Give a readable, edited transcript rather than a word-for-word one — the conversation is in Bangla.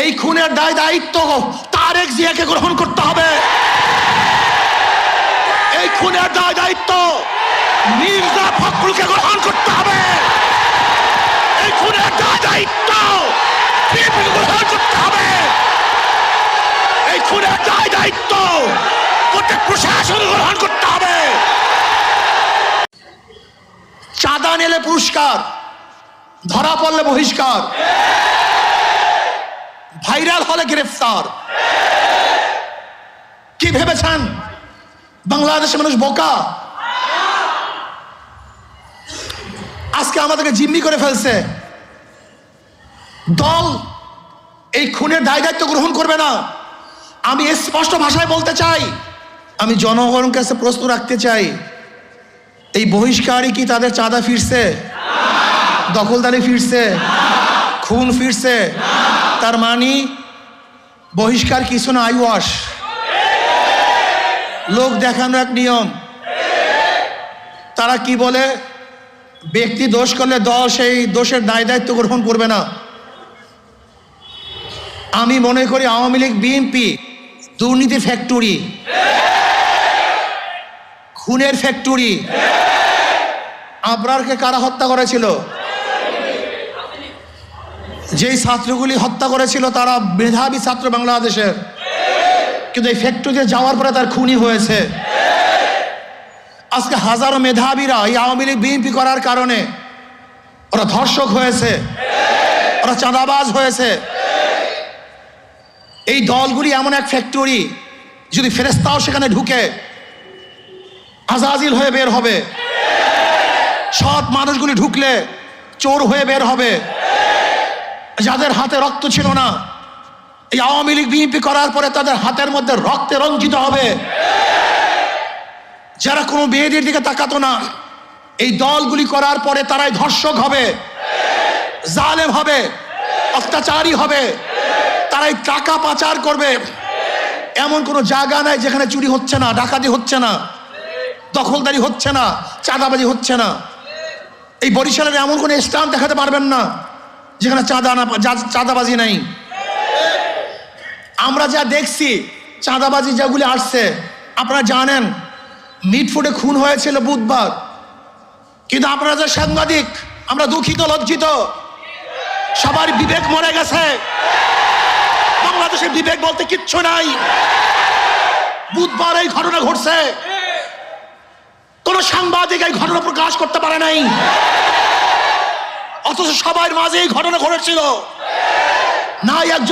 এই খুনের দায়িত্ব তারেক জিয়াকে গ্রহণ করতে হবে। এই খুনের দায়িত্ব মির্জা ফখরুলকে গ্রহণ করতে হবে। এই খুনের দায়িত্ব বিএনপিকে গ্রহণ করতে হবে। এই খুনের দায়িত্ব প্রত্যেক প্রশাসন গ্রহণ করতে হবে। চাঁদা নিলে পুরস্কার, ধরা পড়লে বহিষ্কার, ভাইরাল হলে গ্রেফতার। কি ভেবেছেন বাংলাদেশের মানুষ বোকা? আজকে আমাদেরকে জিম্মি করে ফেলছে। দল এই খুনের দায়িত্ব গ্রহণ করবে না। আমি স্পষ্ট ভাষায় বলতে চাই, আমি জনগণের কাছে প্রশ্ন রাখতে চাই, এই বহিষ্কারই কি তাদের চাঁদা ফিরছে, দখলদারি ফিরছে, খুন ফিরছে? তার মানে বহিষ্কার কিছু না, আইওয়াশ, লোক দেখানো এক নিয়ম। তারা কি বলে, ব্যক্তি দোষ করলে দল সেই দোষের দায়িত্ব গ্রহণ করবে না। আমি মনে করি আওয়ামী লীগ বিএনপি দুর্নীতির ফ্যাক্টরি, খুনের ফ্যাক্টরি। আবরারকে কারা হত্যা করেছিল? যেই ছাত্রগুলি হত্যা করেছিল তারা মেধাবী ছাত্র বাংলাদেশের, কিন্তু এই ফ্যাক্টরিতে যাওয়ার পরে তার খুনি হয়েছে। আজকে হাজারো মেধাবীরা এই আওয়ামী লীগ বিএনপি করার কারণে ওরা ধর্ষক হয়েছে, ওরা চাঁদাবাজ হয়েছে। এই দলগুলি এমন এক ফ্যাক্টরি, যদি ফেরেশতাও সেখানে ঢুকে আজাজিল হয়ে বের হবে। সৎ মানুষগুলি ঢুকলে চোর হয়ে বের হবে। যাদের হাতে রক্ত ছিল না, এই আওয়ামী লীগ বিএনপি করার পরে তাদের হাতের মধ্যে রক্তে রঞ্জিত হবে। যারা কোনো মেয়েদের দিকে তাকাতো না, এই দলগুলি করার পরে তারাই ধর্ষক হবে, জালেম হবে, অত্যাচারী হবে। তারাই টাকা পাচার করবে। এমন কোনো জায়গা নাই যেখানে চুরি হচ্ছে না, ডাকাতি হচ্ছে না, দখলদারি হচ্ছে না, চাঁদাবাজি হচ্ছে না। এই বরিশালের এমন কোনো স্থান দেখাতে পারবেন না যেখানে চাঁদাবাজি নাই। আমরা যা দেখছি চাঁদাবাজি যেগুলি আসছে, আপনারা জানেন মিটফুটে খুন হয়েছিল বুধবার, কিন্তু আপনারা যে সাংবাদিক, আমরা দুঃখিত, লজ্জিত। সবার বিবেক মরে গেছে। বাংলাদেশের বিবেক বলতে কিচ্ছু নাই। বুধবার এই ঘটনা ঘটছে, কোন সাংবাদিক এই ঘটনা প্রকাশ করতে পারে নাই, অথচ সবার মাঝে এই ঘটনা ঘটেছিল। না একজন